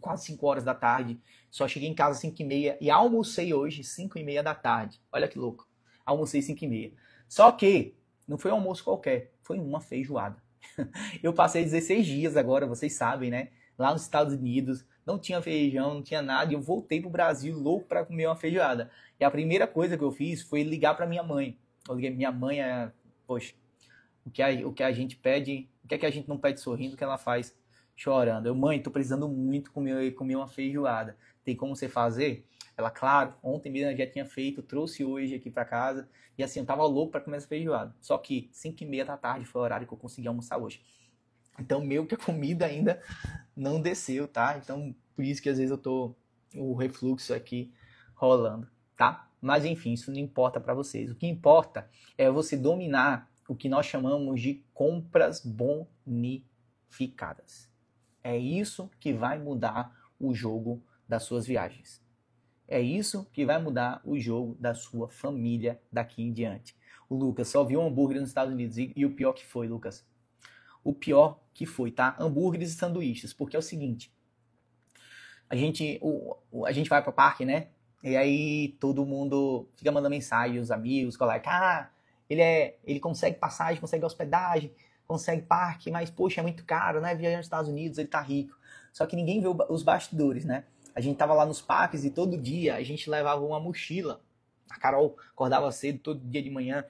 quase 5 horas da tarde. Só cheguei em casa 5:30 e almocei hoje 5:30 da tarde. Olha que louco. Almocei 5:30. Só que não foi um almoço qualquer, foi uma feijoada. Eu passei 16 dias agora, vocês sabem, né? Lá nos Estados Unidos, não tinha feijão, não tinha nada, e eu voltei pro Brasil louco para comer uma feijoada. E a primeira coisa que eu fiz foi ligar para minha mãe. Eu liguei, minha mãe poxa, o que a gente pede, o que é que a gente não pede sorrindo, o que ela faz chorando. Eu, mãe, tô precisando muito comer uma feijoada. Tem como você fazer? Ela, claro, ontem mesmo já tinha feito, trouxe hoje aqui para casa. E assim, eu tava louco para comer essa feijoada. Só que 5:30 da tarde foi o horário que eu consegui almoçar hoje. Então, meio que a comida ainda não desceu, tá? Então, por isso que às vezes o refluxo aqui rolando, tá? Mas enfim, isso não importa para vocês. O que importa é você dominar o que nós chamamos de compras bonificadas. É isso que vai mudar o jogo das suas viagens. É isso que vai mudar o jogo da sua família daqui em diante. O Lucas só viu um hambúrguer nos Estados Unidos e o pior que foi, Lucas. O pior que foi, tá? Hambúrgueres e sanduíches. Porque é o seguinte, a gente vai pro parque, né? E aí todo mundo fica mandando mensagem, os amigos, colegas, ele consegue passagem, consegue hospedagem, consegue parque, mas poxa, é muito caro, né? Viajar nos Estados Unidos, ele tá rico. Só que ninguém vê os bastidores, né? A gente tava lá nos parques e todo dia a gente levava uma mochila. A Carol acordava cedo todo dia de manhã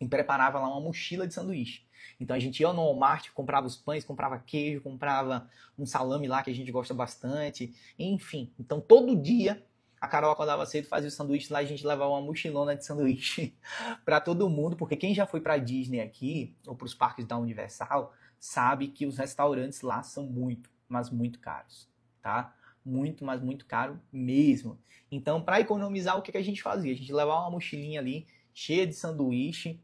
e preparava lá uma mochila de sanduíche. Então a gente ia no Walmart, comprava os pães, comprava queijo, comprava um salame lá que a gente gosta bastante. Enfim, então todo dia a Carol acordava cedo, fazia o sanduíche lá e a gente levava uma mochilona de sanduíche para todo mundo. Porque quem já foi para Disney aqui, ou para os parques da Universal, sabe que os restaurantes lá são muito, mas muito caros, tá? Muito, mas muito caro mesmo. Então, para economizar, o que a gente fazia? A gente levava uma mochilinha ali, cheia de sanduíche,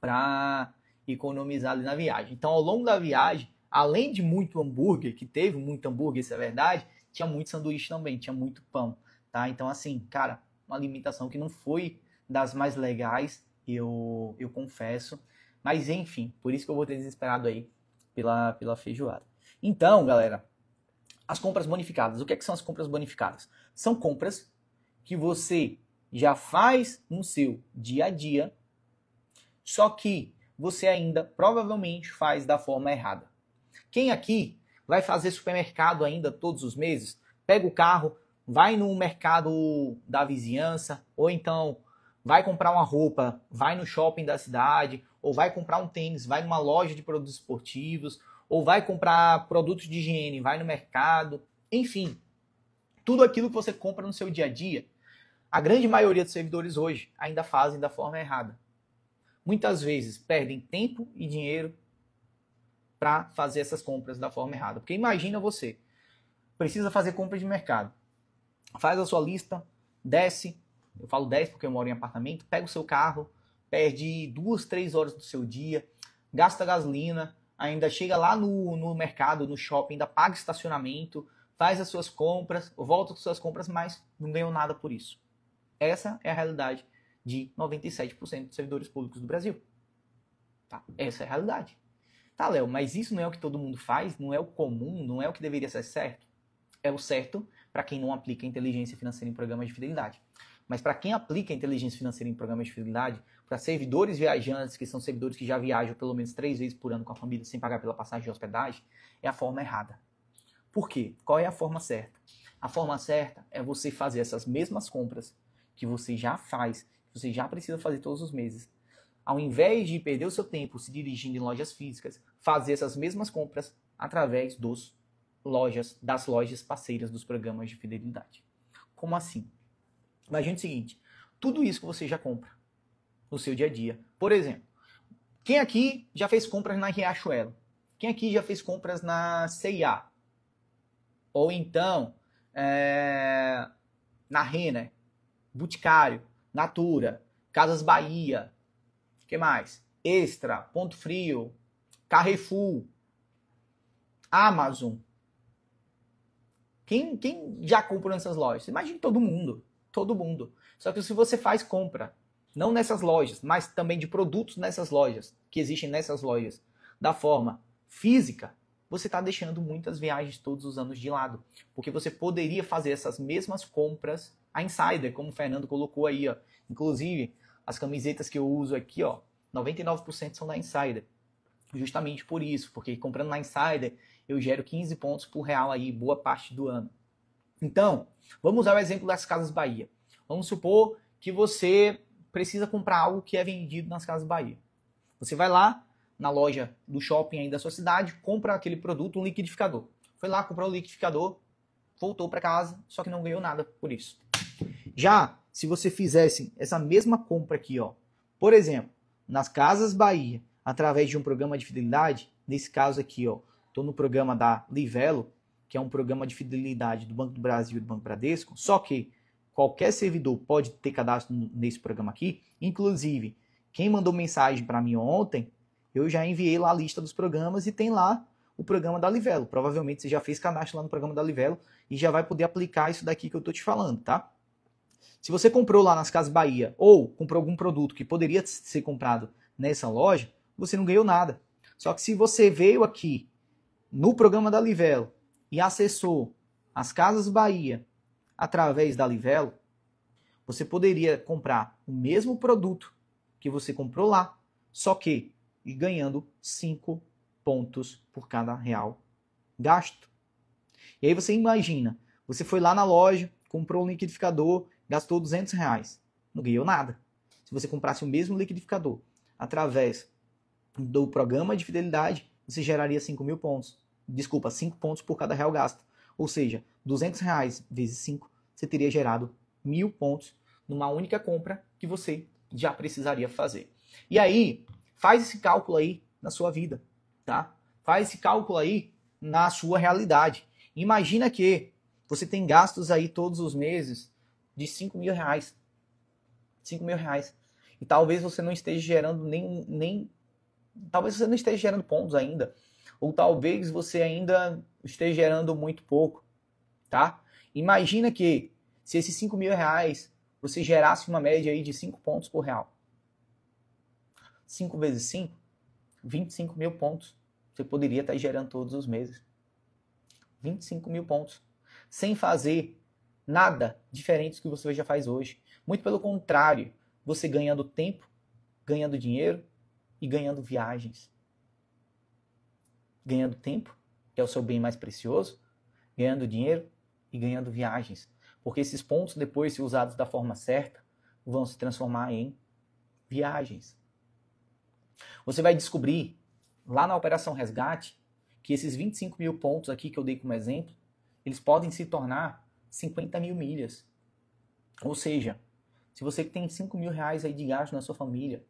para economizar ali na viagem. Então, ao longo da viagem, além de muito hambúrguer, que teve muito hambúrguer, isso é verdade, tinha muito sanduíche também, tinha muito pão, tá? Então, assim, cara, uma alimentação que não foi das mais legais, eu confesso. Mas, enfim, por isso que eu vou ter desesperado aí pela feijoada. Então, galera, as compras bonificadas. O que são as compras bonificadas? São compras que você já faz no seu dia a dia, só que você ainda provavelmente faz da forma errada. Quem aqui vai fazer supermercado ainda todos os meses? Pega o carro, vai no mercado da vizinhança, ou então vai comprar uma roupa, vai no shopping da cidade, ou vai comprar um tênis, vai numa loja de produtos esportivos, ou vai comprar produtos de higiene, vai no mercado, enfim. Tudo aquilo que você compra no seu dia a dia, a grande maioria dos servidores hoje ainda fazem da forma errada. Muitas vezes perdem tempo e dinheiro para fazer essas compras da forma errada. Porque imagina você, precisa fazer compras de mercado. Faz a sua lista, desce, eu falo 10 porque eu moro em apartamento, pega o seu carro, perde 2, 3 horas do seu dia, gasta gasolina, ainda chega lá no mercado, no shopping, ainda paga estacionamento, faz as suas compras, volta com suas compras, mas não ganhou nada por isso. Essa é a realidade de 97% dos servidores públicos do Brasil. Tá? Essa é a realidade. Tá, Léo, mas isso não é o que todo mundo faz? Não é o comum? Não é o que deveria ser certo? É o certo para quem não aplica inteligência financeira em programas de fidelidade. Mas para quem aplica inteligência financeira em programas de fidelidade, para servidores viajantes, que são servidores que já viajam pelo menos 3 vezes por ano com a família sem pagar pela passagem de hospedagem, é a forma errada. Por quê? Qual é a forma certa? A forma certa é você fazer essas mesmas compras que você já faz, que você já precisa fazer todos os meses. Ao invés de perder o seu tempo se dirigindo em lojas físicas, fazer essas mesmas compras através das lojas parceiras dos programas de fidelidade. Como assim? Imagine o seguinte, tudo isso que você já compra no seu dia a dia. Por exemplo, quem aqui já fez compras na Riachuelo? Quem aqui já fez compras na C&A? Ou então, na Renner, Boticário, Natura, Casas Bahia, o que mais? Extra, Ponto Frio, Carrefour, Amazon. Quem já comprou nessas lojas? Imagine todo mundo. Todo mundo. Só que se você faz compra, não nessas lojas, mas também de produtos nessas lojas, que existem nessas lojas, da forma física, você está deixando muitas viagens todos os anos de lado. Porque você poderia fazer essas mesmas compras a Insider, como o Fernando colocou aí, ó. Inclusive, as camisetas que eu uso aqui, ó, 99% são da Insider. Justamente por isso, porque comprando na Insider, eu gero 15 pontos por real aí, boa parte do ano. Então, vamos usar o exemplo das Casas Bahia. Vamos supor que você precisa comprar algo que é vendido nas Casas Bahia. Você vai lá na loja do shopping aí da sua cidade, compra aquele produto, um liquidificador. Foi lá, comprou o liquidificador, voltou para casa, só que não ganhou nada por isso. Já, se você fizesse essa mesma compra aqui, ó, por exemplo, nas Casas Bahia, através de um programa de fidelidade, nesse caso aqui, ó, estou no programa da Livelo, que é um programa de fidelidade do Banco do Brasil e do Banco Bradesco, só que qualquer servidor pode ter cadastro nesse programa aqui, inclusive, quem mandou mensagem para mim ontem, eu já enviei lá a lista dos programas e tem lá o programa da Livelo. Provavelmente você já fez cadastro lá no programa da Livelo e já vai poder aplicar isso daqui que eu estou te falando, tá? Se você comprou lá nas Casas Bahia ou comprou algum produto que poderia ser comprado nessa loja, você não ganhou nada. Só que se você veio aqui no programa da Livelo e acessou as Casas Bahia através da Livelo, você poderia comprar o mesmo produto que você comprou lá, só que ganhando 5 pontos por cada real gasto. E aí você imagina, você foi lá na loja, comprou um liquidificador, gastou R$200, não ganhou nada. Se você comprasse o mesmo liquidificador através do programa de fidelidade, você geraria 5.000 pontos. Desculpa, 5 pontos por cada real gasto. Ou seja, R$200 vezes 5, você teria gerado 1.000 pontos numa única compra que você já precisaria fazer. E aí, faz esse cálculo aí na sua vida, tá? Faz esse cálculo aí na sua realidade. Imagina que você tem gastos aí todos os meses de R$5.000. R$5.000. E talvez você não esteja gerando nem talvez você não esteja gerando pontos ainda, ou talvez você ainda esteja gerando muito pouco, tá? Imagina que se esses 5 mil reais você gerasse uma média aí de 5 pontos por real. 5 vezes 5, 25 mil pontos. Você poderia estar gerando todos os meses. 25 mil pontos. Sem fazer nada diferente do que você já faz hoje. Muito pelo contrário, você ganhando tempo, ganhando dinheiro e ganhando viagens. Ganhando tempo, que é o seu bem mais precioso, ganhando dinheiro e ganhando viagens. Porque esses pontos, depois, se usados da forma certa, vão se transformar em viagens. Você vai descobrir, lá na Operação Resgate, que esses 25 mil pontos aqui que eu dei como exemplo, eles podem se tornar 50 mil milhas. Ou seja, se você tem 5 mil reais aí de gasto na sua família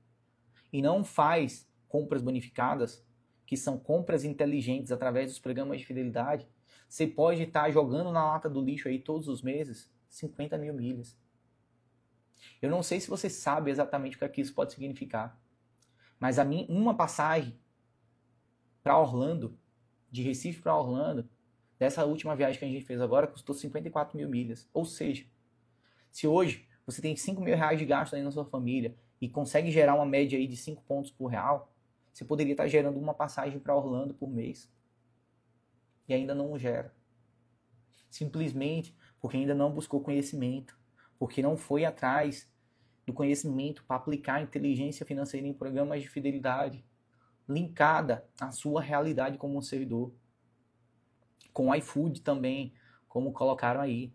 e não faz compras bonificadas, que são compras inteligentes através dos programas de fidelidade, você pode estar jogando na lata do lixo aí todos os meses 50 mil milhas. Eu não sei se você sabe exatamente o que isso pode significar, mas uma passagem para Orlando, de Recife para Orlando, dessa última viagem que a gente fez agora, custou 54 mil milhas. Ou seja, se hoje você tem 5 mil reais de gasto aí na sua família e consegue gerar uma média aí de 5 pontos por real, você poderia estar gerando uma passagem para Orlando por mês. E ainda não gera. Simplesmente porque ainda não buscou conhecimento, porque não foi atrás do conhecimento para aplicar a inteligência financeira em programas de fidelidade, linkada à sua realidade como um servidor. Com o iFood também, como colocaram aí,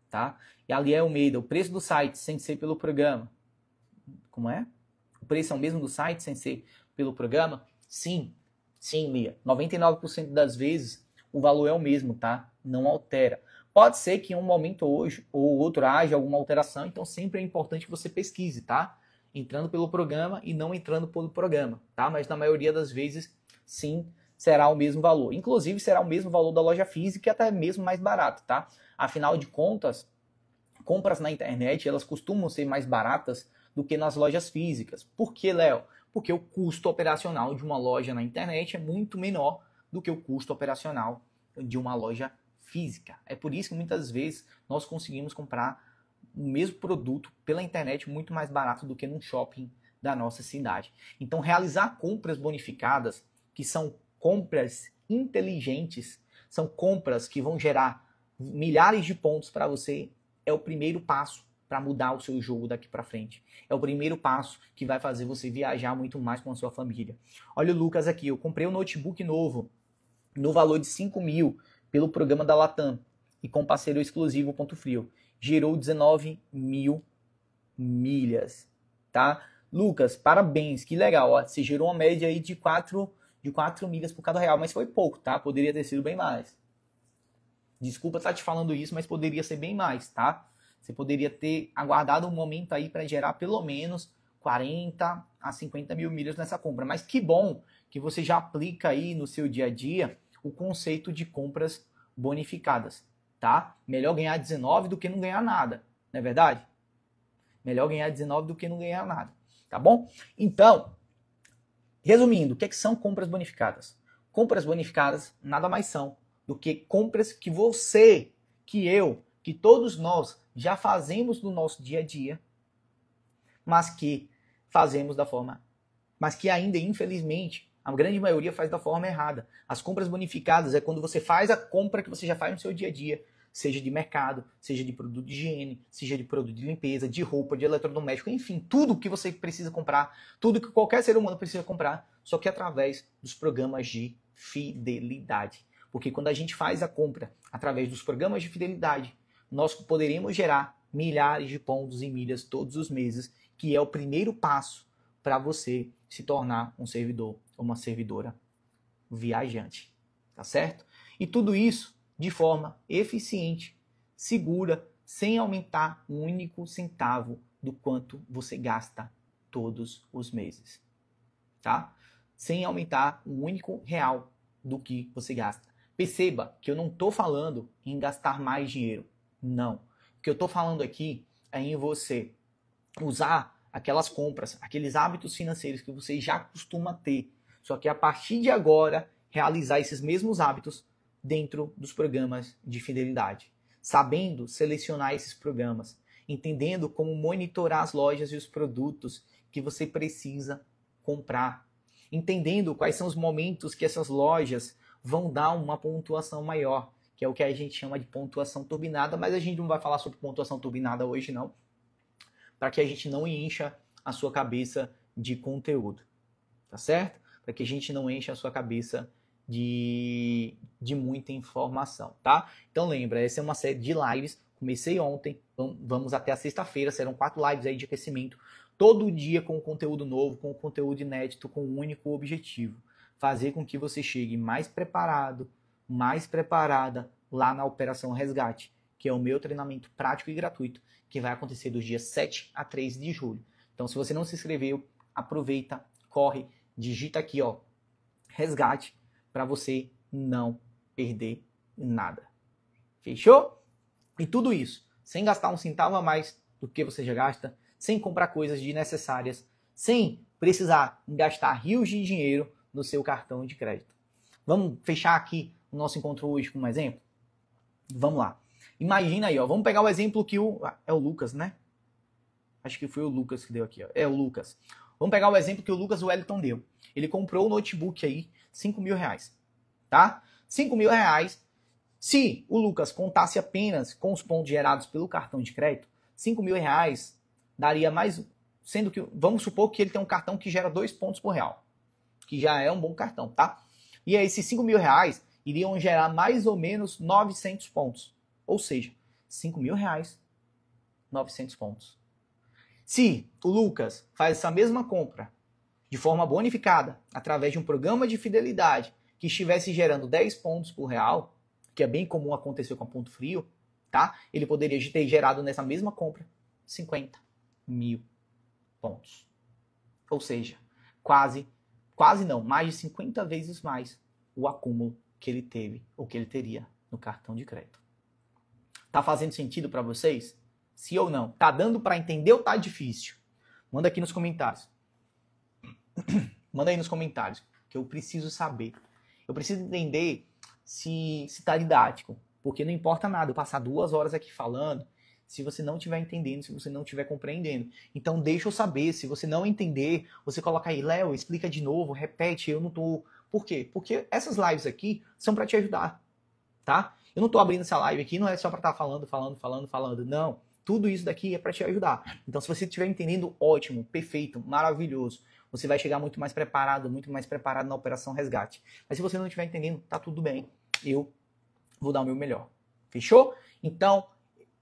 tá? E ali é Almeida, o preço do site sem ser pelo programa. Como é? O preço é o mesmo do site sem ser pelo programa? Sim, Lia. 99% das vezes o valor é o mesmo, tá? Não altera. Pode ser que em um momento hoje ou outro haja alguma alteração, então sempre é importante que você pesquise, tá? Entrando pelo programa e não entrando pelo programa, tá? Mas na maioria das vezes, sim, será o mesmo valor. Inclusive, será o mesmo valor da loja física e até mesmo mais barato, tá? Afinal de contas, compras na internet, elas costumam ser mais baratas do que nas lojas físicas. Por que, Léo? Porque o custo operacional de uma loja na internet é muito menor do que o custo operacional de uma loja física. É por isso que muitas vezes nós conseguimos comprar o mesmo produto pela internet muito mais barato do que num shopping da nossa cidade. Então, realizar compras bonificadas, que são compras inteligentes, são compras que vão gerar milhares de pontos para você, é o primeiro passo para mudar o seu jogo daqui para frente. É o primeiro passo que vai fazer você viajar muito mais com a sua família. Olha o Lucas aqui, eu comprei um notebook novo no valor de 5 mil pelo programa da Latam e com parceiro exclusivo Ponto Frio. Gerou 19 mil milhas, tá? Lucas, parabéns, que legal, ó. Você gerou uma média aí de 4 milhas por cada real, mas foi pouco, tá? Poderia ter sido bem mais. Desculpa estar te falando isso, mas poderia ser bem mais, tá? Você poderia ter aguardado um momento aí para gerar pelo menos 40 a 50 mil milhas nessa compra. Mas que bom que você já aplica aí no seu dia a dia o conceito de compras bonificadas, tá? Melhor ganhar 19 do que não ganhar nada, não é verdade? Melhor ganhar 19 do que não ganhar nada, tá bom? Então, resumindo, o que são compras bonificadas? Compras bonificadas nada mais são do que compras que você, que eu, que todos nós já fazemos no nosso dia a dia, mas que fazemos da forma, mas que ainda, infelizmente, a grande maioria faz da forma errada. As compras bonificadas é quando você faz a compra que você já faz no seu dia a dia, seja de mercado, seja de produto de higiene, seja de produto de limpeza, de roupa, de eletrodoméstico, enfim, tudo que você precisa comprar, tudo que qualquer ser humano precisa comprar, só que através dos programas de fidelidade. Porque quando a gente faz a compra através dos programas de fidelidade, nós poderemos gerar milhares de pontos e milhas todos os meses, que é o primeiro passo para você se tornar um servidor ou uma servidora viajante, tá certo? E tudo isso de forma eficiente, segura, sem aumentar um único centavo do quanto você gasta todos os meses, tá? Sem aumentar um único real do que você gasta. Perceba que eu não estou falando em gastar mais dinheiro, não. O que eu estou falando aqui é em você usar aquelas compras, aqueles hábitos financeiros que você já costuma ter, Só que a partir de agora, realizar esses mesmos hábitos dentro dos programas de fidelidade. Sabendo selecionar esses programas, entendendo como monitorar as lojas e os produtos que você precisa comprar, entendendo quais são os momentos que essas lojas vão dar uma pontuação maior, que é o que a gente chama de pontuação turbinada, mas a gente não vai falar sobre pontuação turbinada hoje não, para que a gente não encha a sua cabeça de conteúdo, tá certo? Para que a gente não encha a sua cabeça de muita informação, tá? Então lembra, essa é uma série de lives, comecei ontem, vamos até a sexta-feira, serão 4 lives aí de aquecimento, todo dia com conteúdo novo, com conteúdo inédito, com um único objetivo, fazer com que você chegue mais preparado, mais preparada lá na Operação Resgate, que é o meu treinamento prático e gratuito, que vai acontecer dos dias 7 a 3 de julho. Então se você não se inscreveu, aproveita, corre, digita aqui, ó, Resgate, para você não perder nada. Fechou? E tudo isso, sem gastar um centavo a mais do que você já gasta, sem comprar coisas desnecessárias, sem precisar gastar rios de dinheiro no seu cartão de crédito. Vamos fechar aqui o nosso encontro hoje com um exemplo? Vamos lá. Imagina aí, ó, vamos pegar o exemplo que é o Lucas, né? Acho que foi o Lucas que deu aqui, ó. É o Lucas. Vamos pegar o exemplo que o Lucas Wellington deu. Ele comprou o notebook aí, R$5.000, tá? R$5.000. Se o Lucas contasse apenas com os pontos gerados pelo cartão de crédito, R$5.000 daria mais, sendo que, vamos supor que ele tem um cartão que gera 2 pontos por real, que já é um bom cartão, tá? E aí esses R$5.000 iriam gerar mais ou menos 900 pontos. Ou seja, R$5.000, 900 pontos. Se o Lucas faz essa mesma compra de forma bonificada, através de um programa de fidelidade que estivesse gerando 10 pontos por real, que é bem comum acontecer com a Ponto Frio, tá? Ele poderia ter gerado nessa mesma compra 50.000 pontos. Ou seja, quase não, mais de 50 vezes mais o acúmulo que ele teve ou que ele teria no cartão de crédito. Tá fazendo sentido para vocês? Sim ou não? Tá dando para entender ou tá difícil? Manda aqui nos comentários. Manda aí nos comentários, que eu preciso saber. Eu preciso entender se tá didático, porque não importa nada eu passar 2 horas aqui falando, se você não estiver entendendo, se você não estiver compreendendo. Então deixa eu saber, se você não entender, você coloca aí, Léo, explica de novo, repete, eu não tô... Por quê? Porque essas lives aqui são para te ajudar, tá? Eu não tô abrindo essa live aqui, não é só para estar falando, não. Tudo isso daqui é para te ajudar. Então se você estiver entendendo, ótimo, perfeito, maravilhoso. Você vai chegar muito mais preparado na Operação Resgate. Mas se você não estiver entendendo, tá tudo bem. Eu vou dar o meu melhor. Fechou? Então,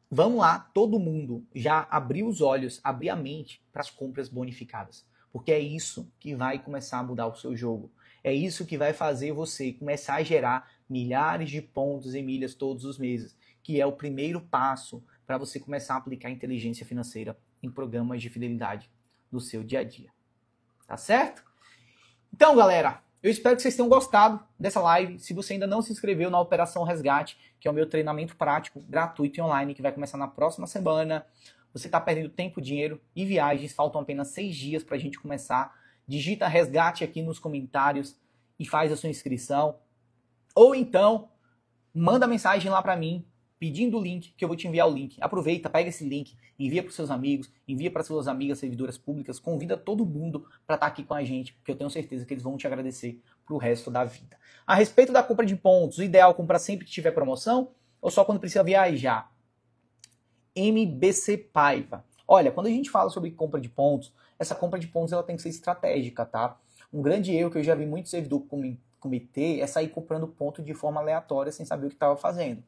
vamos lá, todo mundo já abriu os olhos, abrir a mente para as compras bonificadas. Porque é isso que vai começar a mudar o seu jogo. É isso que vai fazer você começar a gerar milhares de pontos e milhas todos os meses. Que é o primeiro passo para você começar a aplicar inteligência financeira em programas de fidelidade do seu dia a dia. Tá certo? Então, galera, eu espero que vocês tenham gostado dessa live. Se você ainda não se inscreveu na Operação Resgate, que é o meu treinamento prático, gratuito e online, que vai começar na próxima semana, você está perdendo tempo, dinheiro e viagens. Faltam apenas 6 dias para a gente começar. Digita Resgate aqui nos comentários e faz a sua inscrição. Ou então, manda mensagem lá para mim, pedindo o link, que eu vou te enviar o link. Aproveita, pega esse link, envia para os seus amigos, envia para suas amigas servidoras públicas, convida todo mundo para estar aqui com a gente, porque eu tenho certeza que eles vão te agradecer pro resto da vida. A respeito da compra de pontos, o ideal é comprar sempre que tiver promoção ou só quando precisa viajar? MBC Paiva. Olha, quando a gente fala sobre compra de pontos, essa compra de pontos ela tem que ser estratégica, tá? Um grande erro que eu já vi muito servidor cometer é sair comprando ponto de forma aleatória sem saber o que estava fazendo.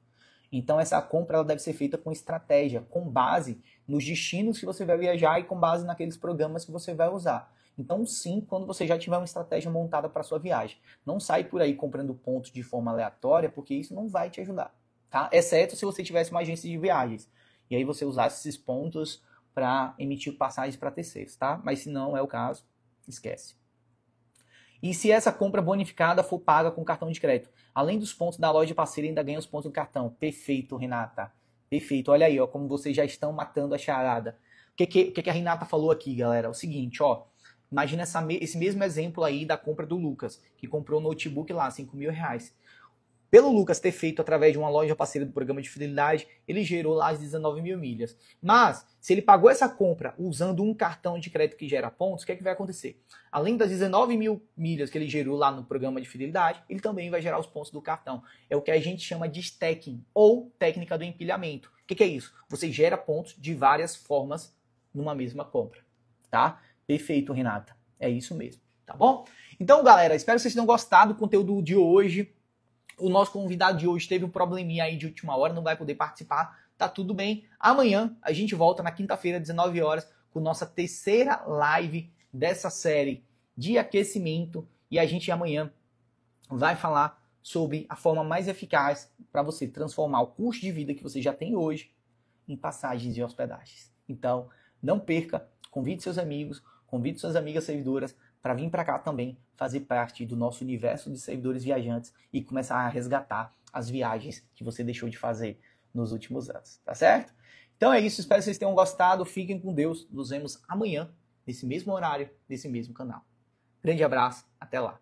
Então essa compra ela deve ser feita com estratégia, com base nos destinos que você vai viajar e com base naqueles programas que você vai usar. Então sim, quando você já tiver uma estratégia montada para a sua viagem. Não sai por aí comprando pontos de forma aleatória, porque isso não vai te ajudar, tá? Exceto se você tivesse uma agência de viagens. E aí você usasse esses pontos para emitir passagens para terceiros, tá? Mas se não é o caso, esquece. E se essa compra bonificada for paga com cartão de crédito? Além dos pontos da loja parceira, ainda ganha os pontos do cartão. Perfeito, Renata. Perfeito. Olha aí, ó, como vocês já estão matando a charada. O que a Renata falou aqui, galera? É o seguinte, ó. Imagina esse mesmo exemplo aí da compra do Lucas, que comprou um notebook lá, R$5.000. Pelo Lucas ter feito através de uma loja parceira do programa de fidelidade, ele gerou lá as 19.000 milhas. Mas, se ele pagou essa compra usando um cartão de crédito que gera pontos, o que é que vai acontecer? Além das 19.000 milhas que ele gerou lá no programa de fidelidade, ele também vai gerar os pontos do cartão. É o que a gente chama de stacking, ou técnica do empilhamento. O que é isso? Você gera pontos de várias formas numa mesma compra, tá? Perfeito, Renata. É isso mesmo, tá bom? Então, galera, espero que vocês tenham gostado do conteúdo de hoje. O nosso convidado de hoje teve um probleminha aí de última hora, não vai poder participar, tá tudo bem. Amanhã a gente volta na quinta-feira, 19 horas, com nossa terceira live dessa série de aquecimento. E a gente amanhã vai falar sobre a forma mais eficaz para você transformar o custo de vida que você já tem hoje em passagens e hospedagens. Então, não perca, convide seus amigos, convide suas amigas servidoras para vir para cá também fazer parte do nosso universo de servidores viajantes e começar a resgatar as viagens que você deixou de fazer nos últimos anos, tá certo? Então é isso, espero que vocês tenham gostado, fiquem com Deus, nos vemos amanhã, nesse mesmo horário, nesse mesmo canal. Grande abraço, até lá!